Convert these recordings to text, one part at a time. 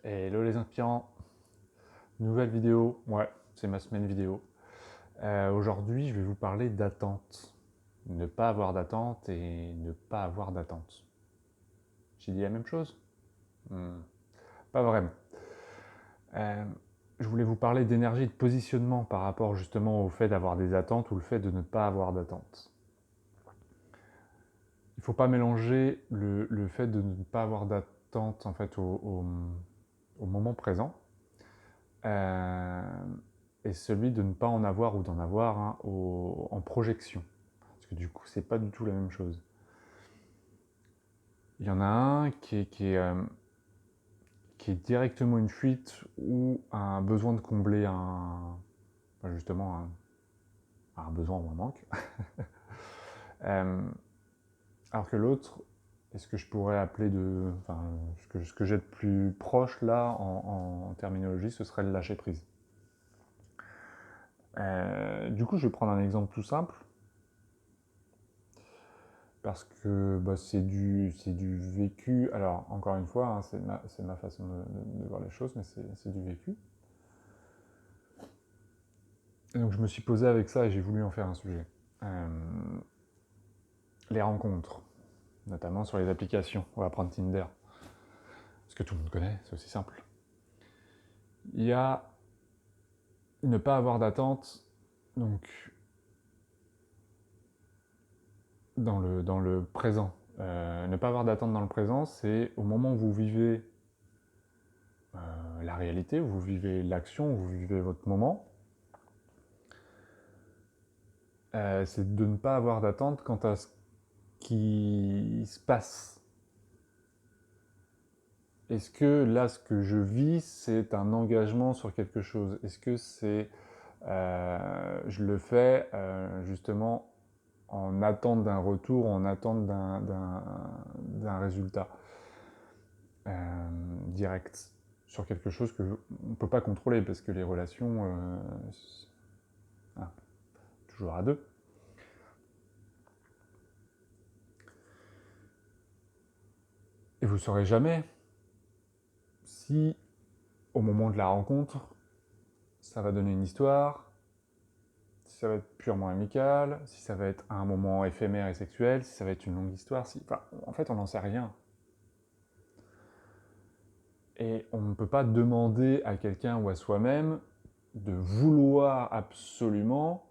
Hello les inspirants, nouvelle vidéo, ouais, c'est ma semaine vidéo. Aujourd'hui, je vais vous parler d'attente. Ne pas avoir d'attente et ne pas avoir d'attente. J'ai dit la même chose? Pas vraiment. Euh, je voulais vous parler d'énergie et de positionnement par rapport justement au fait d'avoir des attentes ou le fait de ne pas avoir d'attente. Il ne faut pas mélanger le fait de ne pas avoir d'attente en fait au moment présent. Et celui de ne pas en avoir ou d'en avoir en projection. Parce que du coup, c'est pas du tout la même chose. Il y en a un qui est directement une fuite ou un besoin de combler justement un besoin ou un manque. Alors que l'autre, est ce que je pourrais appeler ce que j'ai de plus proche là en terminologie, ce serait le lâcher prise. Du coup, je vais prendre un exemple tout simple. Parce que c'est du vécu. Alors, encore une fois, hein, c'est ma façon de voir les choses, mais c'est du vécu. Et donc, je me suis posé avec ça et j'ai voulu en faire un sujet. Les rencontres, notamment sur les applications. On va prendre Tinder. Ce que tout le monde connaît, c'est aussi simple. Il y a ne pas avoir d'attente, donc dans le présent. Ne pas avoir d'attente dans le présent, c'est au moment où vous vivez la réalité, où vous vivez l'action, où vous vivez votre moment, c'est de ne pas avoir d'attente quant à ce qui se passe. Est-ce que là, ce que je vis, c'est un engagement sur quelque chose? Est-ce que je le fais justement en attente d'un retour, en attente d'un résultat direct sur quelque chose que on ne peut pas contrôler parce que les relations, ah, toujours à deux. Et vous ne saurez jamais si, au moment de la rencontre, ça va donner une histoire, si ça va être purement amical, si ça va être un moment éphémère et sexuel, si ça va être une longue histoire. Enfin, en fait, on n'en sait rien. Et on ne peut pas demander à quelqu'un ou à soi-même de vouloir absolument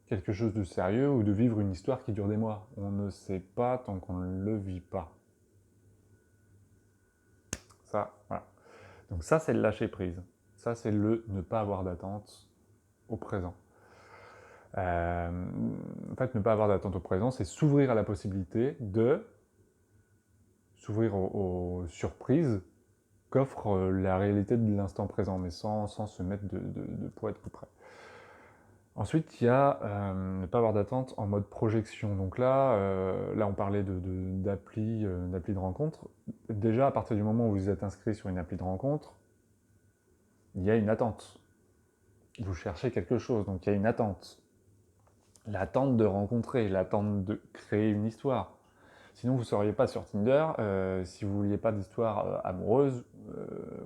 quelque chose de sérieux ou de vivre une histoire qui dure des mois. On ne sait pas tant qu'on ne le vit pas. Ça, voilà. Donc ça, c'est le lâcher prise. Ça, c'est le ne pas avoir d'attente au présent. En fait, ne pas avoir d'attente au présent, c'est s'ouvrir à la possibilité de s'ouvrir aux surprises qu'offre la réalité de l'instant présent, mais sans se mettre de pour être plus près. Ensuite, il y a ne pas avoir d'attente en mode projection. Donc là on parlait d'appli de rencontre. Déjà, à partir du moment où vous êtes inscrit sur une appli de rencontre, il y a une attente. Vous cherchez quelque chose, donc il y a une attente. L'attente de rencontrer, l'attente de créer une histoire. Sinon, vous ne seriez pas sur Tinder si vous ne vouliez pas d'histoire amoureuse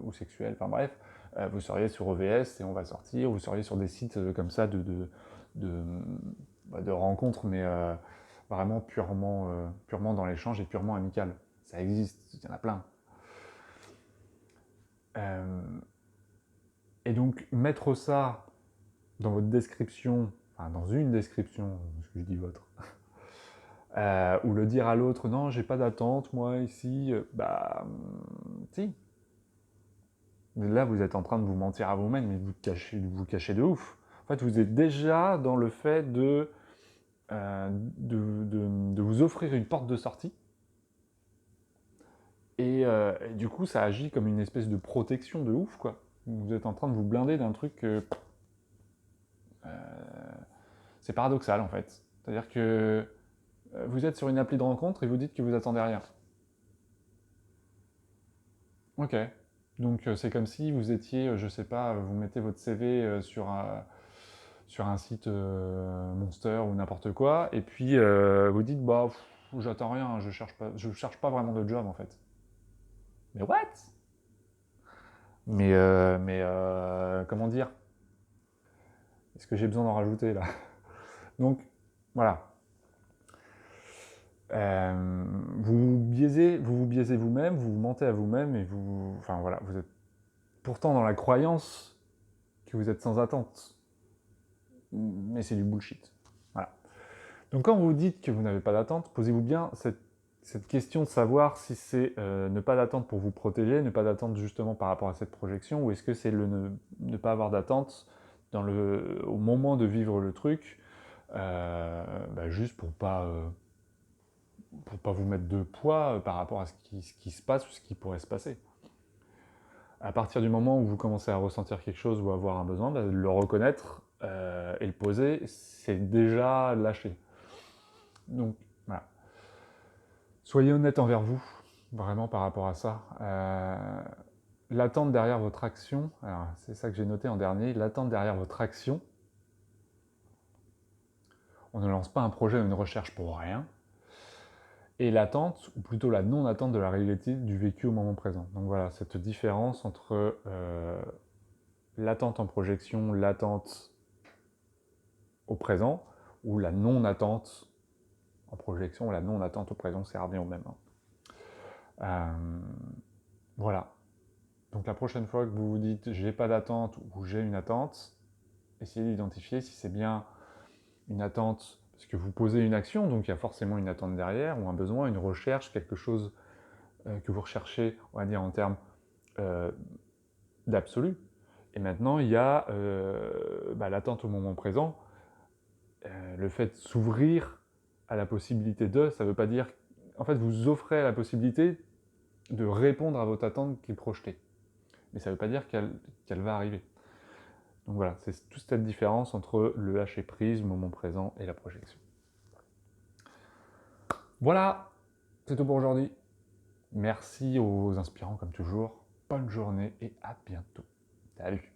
ou sexuelle, enfin bref. Vous seriez sur OVS et on va sortir, vous seriez sur des sites comme ça de rencontres, mais vraiment purement dans l'échange et purement amical. Ça existe, il y en a plein. Et donc, mettre ça dans votre description, enfin dans une description, parce que je dis votre, ou le dire à l'autre, non, j'ai pas d'attente, moi, ici, si. Là, vous êtes en train de vous mentir à vous-même, mais vous cachez de ouf. En fait, vous êtes déjà dans le fait de vous offrir une porte de sortie. Et du coup, ça agit comme une espèce de protection de ouf, quoi. Vous êtes en train de vous blinder d'un truc c'est paradoxal, en fait. C'est-à-dire que vous êtes sur une appli de rencontre et vous dites que vous attendez rien. Ok. Donc c'est comme si vous étiez, je sais pas, vous mettez votre CV sur un site Monster ou n'importe quoi, et puis vous dites bah j'attends rien, je cherche pas vraiment de job en fait. Mais what? comment dire? Est-ce que j'ai besoin d'en rajouter là? Donc, voilà. Vous vous biaisez vous-même, vous vous mentez à vous-même et enfin voilà, vous êtes pourtant dans la croyance que vous êtes sans attente. Mais c'est du bullshit. Voilà. Donc quand vous dites que vous n'avez pas d'attente, posez-vous bien cette question de savoir si c'est ne pas d'attente pour vous protéger, ne pas d'attente justement par rapport à cette projection, ou est-ce que c'est ne pas avoir d'attente au moment de vivre le truc, juste pour pas vous mettre de poids par rapport à ce qui se passe ou ce qui pourrait se passer. À partir du moment où vous commencez à ressentir quelque chose ou à avoir un besoin, le reconnaître et le poser, c'est déjà lâcher. Donc, voilà. Soyez honnête envers vous, vraiment par rapport à ça. L'attente derrière votre action, alors c'est ça que j'ai noté en dernier, l'attente derrière votre action, on ne lance pas un projet ou une recherche pour rien, et l'attente, ou plutôt la non-attente de la réalité du vécu au moment présent. Donc voilà, cette différence entre l'attente en projection, l'attente au présent, ou la non-attente en projection, la non-attente au présent, ça revient au même. Voilà. Donc la prochaine fois que vous vous dites j'ai pas d'attente ou j'ai une attente, essayez d'identifier si c'est bien une attente parce que vous posez une action, donc il y a forcément une attente derrière, ou un besoin, une recherche, quelque chose que vous recherchez, on va dire en termes d'absolu. Et maintenant, il y a l'attente au moment présent, le fait de s'ouvrir à la possibilité de, ça ne veut pas dire... En fait, vous offrez la possibilité de répondre à votre attente qui est projetée. Mais ça ne veut pas dire qu'elle va arriver. Donc voilà, c'est toute cette différence entre le lâcher prise, le moment présent et la projection. Voilà, c'est tout pour aujourd'hui. Merci aux inspirants comme toujours. Bonne journée et à bientôt. Salut.